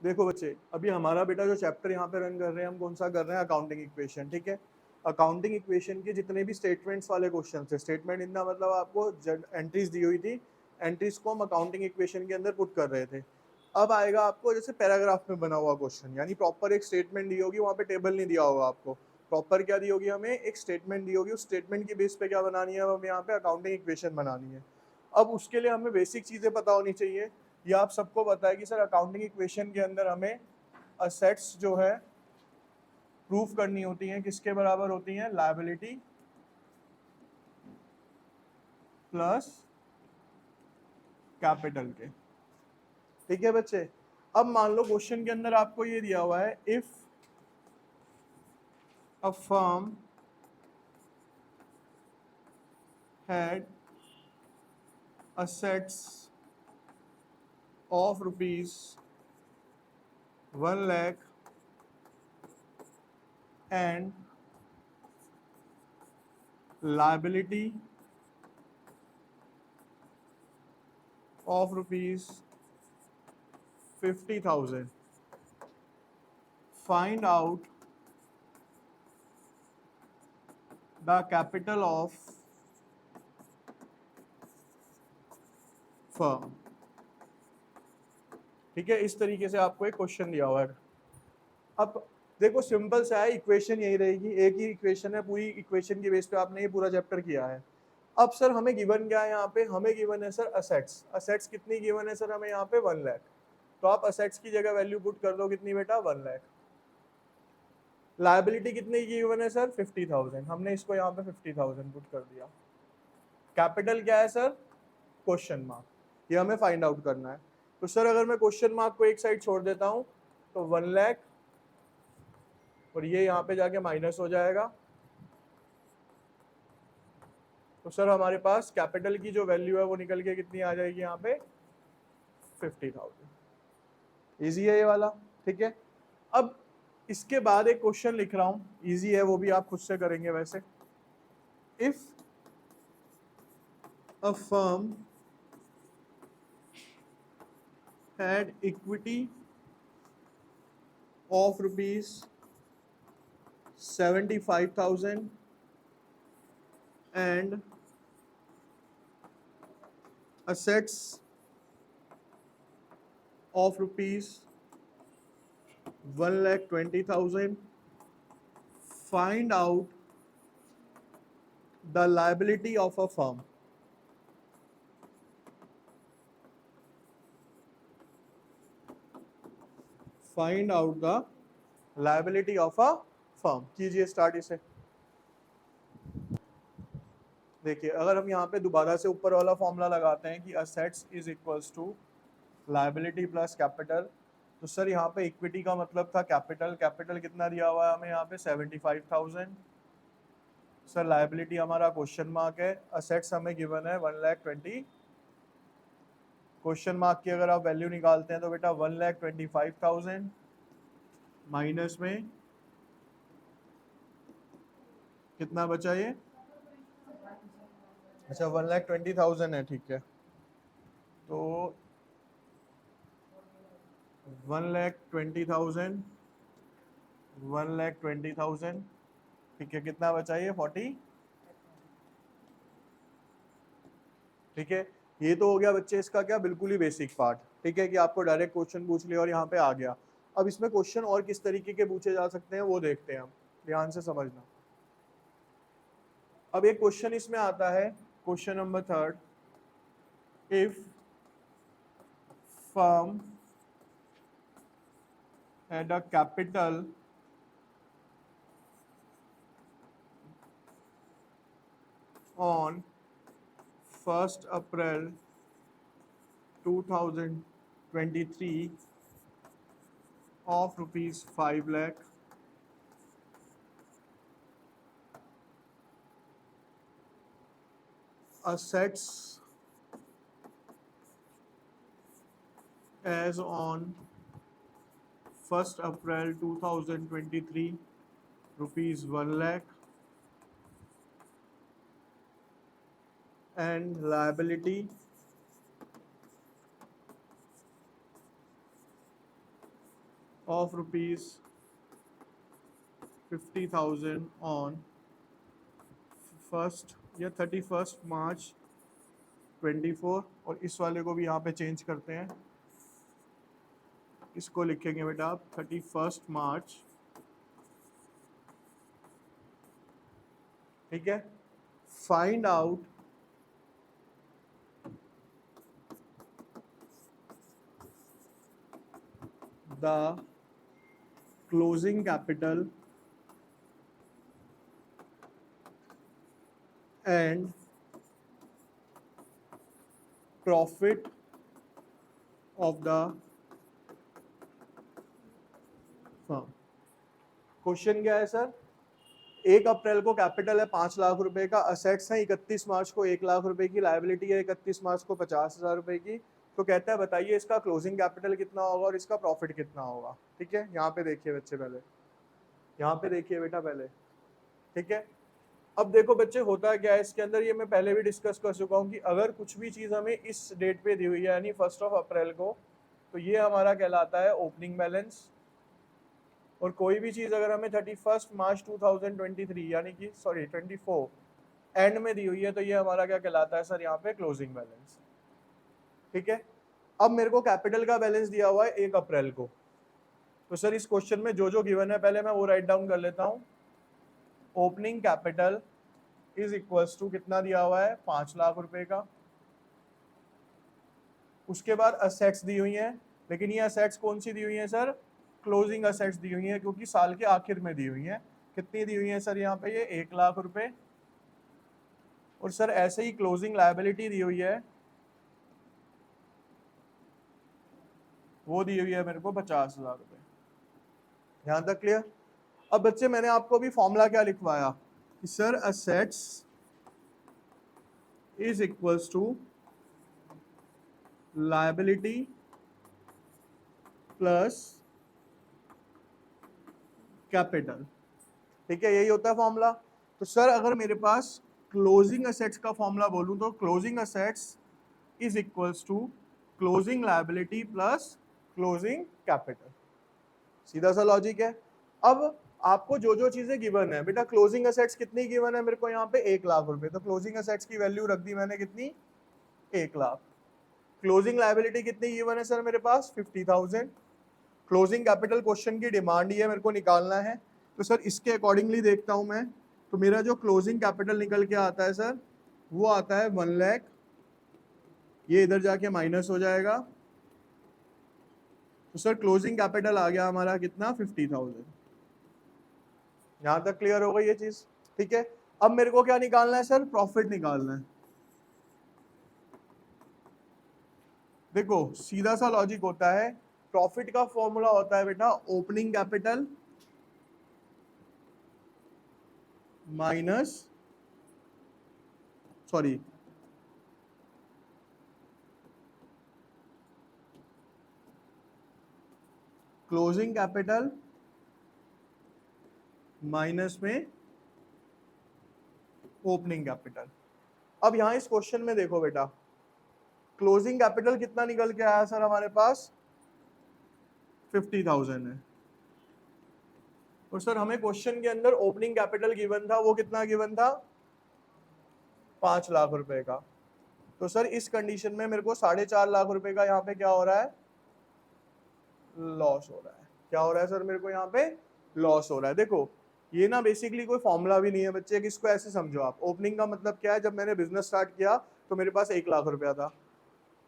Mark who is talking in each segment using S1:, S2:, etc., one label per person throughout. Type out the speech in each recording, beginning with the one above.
S1: देखो बच्चे, अभी हमारा बेटा जो चैप्टर यहाँ पे रन कर रहे हैं, हम कौन सा कर रहे हैं, अकाउंटिंग इक्वेशन, ठीक है। अकाउंटिंग इक्वेशन के जितने भी स्टेटमेंट्स वाले क्वेश्चन थे, स्टेटमेंट इनका मतलब आपको एंट्रीज दी हुई थी, एंट्रीज को हम अकाउंटिंग इक्वेशन के अंदर पुट कर रहे थे। अब आएगा आपको जैसे पैराग्राफ में बना हुआ क्वेश्चन, यानी प्रॉपर एक स्टेटमेंट दी होगी, वहाँ पे टेबल नहीं दिया होगा आपको, प्रॉपर क्या दी होगी, हमें एक स्टेटमेंट दी होगी, उस स्टेटमेंट के बेस पे क्या बनानी है, हमें यहाँ पे अकाउंटिंग इक्वेशन बनानी है। अब उसके लिए हमें बेसिक चीजें पता होनी चाहिए। ये आप सबको पता है कि सर अकाउंटिंग इक्वेशन के अंदर हमें असेट्स जो है प्रूफ करनी होती हैं, किसके बराबर होती हैं, लायबिलिटी प्लस कैपिटल के, ठीक है बच्चे। अब मान लो क्वेश्चन के अंदर आपको ये दिया हुआ है, if a firm had assets of rupees 1 lakh and liability of rupees 50,000, find out the capital of firm, ठीक है। इस तरीके से आपको एक क्वेश्चन दिया हुआ है। अब देखो सिंपल सा है, इक्वेशन यही रहेगी, एक ही इक्वेशन है, पूरी इक्वेशन के बेस पे आपने ये पूरा चैप्टर किया है। अब सर हमें गिवन क्या है, यहाँ पे हमें गिवन है सर असेट्स। असेट्स कितनी गिवन है सर हमें यहाँ पे 1 लाख, तो आप असेट्स की जगह वैल्यू पुट कर दो, कितनी बेटा, 1 लाख। लायबिलिटी कितनी गिवन है सर, 50,000, हमने इसको यहाँ पे 50,000 पुट कर दिया। कैपिटल क्या है सर, क्वेश्चन मार्क, ये हमें फाइंड आउट करना है। तो सर अगर मैं क्वेश्चन मार्क को एक साइड छोड़ देता हूँ तो 1 लाख, और ये यहाँ पे जाके माइनस हो जाएगा, तो सर हमारे पास कैपिटल की जो वैल्यू है वो निकल के कितनी आ जाएगी यहाँ पे, 50,000। इजी है ये वाला, ठीक है। अब इसके बाद एक क्वेश्चन लिख रहा हूँ, इजी है, वो भी आप खुद से करेंगे वैसे। If a firm had equity of rupees 75,000 and assets of rupees 1,20,000, find out the liability of a firm. Find out the liability of a firm। कीजिए स्टार्ट इसे। देखिए अगर हम यहाँ पे दोबारा से ऊपर वाला फॉर्मूला लगाते हैं कि assets is equals to liability plus capital, तो सर यहाँ पे इक्विटी का मतलब था कैपिटल, कैपिटल कितना दिया हुआ है हमें यहाँ पे 75,000। सर लायबिलिटी हमारा क्वेश्चन मार्क है, असेट्स हमें गिवन है 1,20,000। क्वेश्चन मार्क की अगर आप वैल्यू निकालते हैं तो बेटा 1,25,000 माइनस में कितना बचा ये, अच्छा 1,20,000 है, ठीक है। तो 1,20,000, 1,20,000, ठीक है, कितना बचा ये 40, ठीक है। ये तो हो गया बच्चे इसका क्या, बिल्कुल ही बेसिक पार्ट, ठीक है, कि आपको डायरेक्ट क्वेश्चन पूछ लिया और यहाँ पे आ गया। अब इसमें क्वेश्चन और किस तरीके के पूछे जा सकते हैं वो देखते हैं हम, ध्यान से समझना। अब एक क्वेश्चन इसमें आता है, question number 3, if firm had a capital on 1st April 2023 of rupees 5 lakh, assets as on 1st April 2023 rupees 1 lakh, and liability of ₹50,000 on 1 या 31 मार्च 24। और इस वाले को भी यहाँ पे चेंज करते हैं, इसको लिखेंगे बेटा आप 31 मार्च, ठीक है। Find out the closing capital and profit of the firm. Question क्या है सर? 1 अप्रैल को कैपिटल है 5 लाख रुपए का, असेट्स है 31 मार्च को 1 लाख रुपए की, लायबिलिटी है 31 मार्च को 50,000 रुपए की। तो कहता है बताइए इसका क्लोजिंग कैपिटल कितना होगा और इसका प्रॉफिट कितना होगा। ठीक है, यहाँ पे देखिए बच्चे, पहले यहाँ पे देखिए बेटा पहले, ठीक है। अब देखो बच्चे होता क्या है इसके अंदर, ये मैं पहले भी डिस्कस कर चुका हूँ कि अगर कुछ भी चीज़ हमें इस डेट पे दी हुई है यानी 1 अप्रैल को, तो ये हमारा कहलाता है ओपनिंग बैलेंस। और कोई भी चीज़ अगर हमें 31 मार्च 2023 यानी कि 24 एंड में दी हुई है, तो ये हमारा क्या कहलाता है सर? यहाँ पे क्लोजिंग बैलेंस। ठीक है। अब मेरे को कैपिटल का बैलेंस दिया हुआ है 1 अप्रैल को, तो सर इस क्वेश्चन में जो जो गिवन है पहले मैं वो राइट डाउन कर लेता हूँ। Opening capital is equals to कितना दिया हुआ है? 5 लाख रुपए का। उसके बाद असेट्स दी हुई हैं, लेकिन ये असेट्स कौन सी दी हुई हैं सर? क्लोजिंग असेट्स दी हुई हैं, क्योंकि साल के आखिर में दी हुई हैं। कितनी दी हुई हैं सर यहाँ पे? ये 1 लाख रुपए। और सर ऐसे ही क्लोजिंग लायबिलिटी दी हुई है, वो दी हुई है मेरे को 50,000 रुपए। यहाँ तक क्लियर? अब बच्चे मैंने आपको भी फॉर्मूला क्या लिखवाया कि sir assets is equals to liability plus capital. ठीक है, यही होता है फॉर्मूला। तो सर अगर मेरे पास क्लोजिंग असेट्स का फॉर्मूला बोलूं तो closing assets is equals to closing liability plus closing capital. सीधा सा लॉजिक है। अब आपको जो जो चीजें गिवन है बेटा, क्लोजिंग असेट्स कितनी गिवन है मेरे को यहाँ पे? 1 लाख रुपए। तो क्लोजिंग असेट्स की वैल्यू रख दी मैंने कितनी? 1 लाख। क्लोजिंग लायबिलिटी कितनी गिवन है सर मेरे पास? 50,000। क्लोजिंग कैपिटल क्वेश्चन की डिमांड ही है, मेरे को निकालना है। तो सर इसके अकॉर्डिंगली देखता हूं मैं, तो मेरा जो क्लोजिंग कैपिटल निकल के आता है सर, वो आता है 1 लाख। ये इधर जाके माइनस हो जाएगा, तो सर क्लोजिंग कैपिटल आ गया हमारा कितना? 50,000। यहां तक क्लियर हो गई ये चीज? ठीक है। अब मेरे को क्या निकालना है सर? प्रॉफिट निकालना है। देखो सीधा सा लॉजिक होता है, प्रॉफिट का फॉर्मूला होता है बेटा opening capital minus, sorry, closing capital minus में ओपनिंग कैपिटल। अब यहां इस क्वेश्चन में देखो बेटा, क्लोजिंग कैपिटल कितना निकल के आया सर हमारे पास? 50,000 है। और सर हमें क्वेश्चन के अंदर ओपनिंग कैपिटल गिवन था, वो कितना गिवन था? 5 लाख रुपए का। तो सर इस कंडीशन में मेरे को 4.5 लाख रुपए का यहाँ पे क्या हो रहा है? लॉस हो रहा है। क्या हो रहा है सर मेरे को यहाँ पे? लॉस हो रहा है। देखो ये ना बेसिकली कोई फॉर्मूला भी नहीं है बच्चे, कि इसको ऐसे समझो आप। ओपनिंग का मतलब क्या है? जब मैंने बिजनेस स्टार्ट किया तो मेरे पास 1 लाख रुपया था।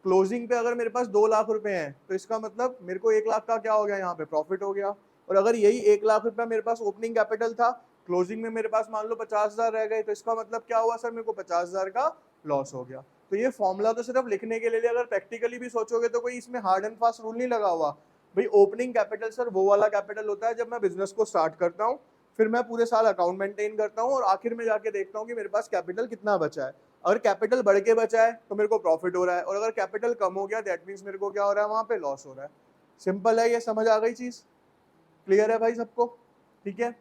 S1: क्लोजिंग पे अगर मेरे पास 2 लाख रुपए हैं, तो इसका मतलब मेरे को 1 लाख का क्या हो गया यहाँ पे? प्रॉफिट हो गया। और अगर यही 1 लाख रुपया मेरे पास ओपनिंग कैपिटल था, क्लोजिंग में मेरे पास मान लो 50,000 रह गए, तो इसका मतलब क्या हुआ सर? मेरे को 50,000 का लॉस हो गया। तो ये फॉर्मूला तो सिर्फ लिखने के लिए, अगर प्रैक्टिकली भी सोचोगे तो कोई इसमें हार्ड एंड फास्ट रूल नहीं लगा हुआ। भाई ओपनिंग कैपिटल सर वो वाला कैपिटल होता है जब मैं बिजनेस को स्टार्ट करता हूँ, फिर मैं पूरे साल अकाउंट मेंटेन करता हूँ और आखिर में जाके देखता हूँ कि मेरे पास कैपिटल कितना बचा है। अगर कैपिटल बढ़ के बचा है तो मेरे को प्रॉफिट हो रहा है, और अगर कैपिटल कम हो गया दैट मीन्स मेरे को क्या हो रहा है? वहां पे लॉस हो रहा है। सिंपल है, ये समझ आ गई चीज? क्लियर है भाई सबको? ठीक है।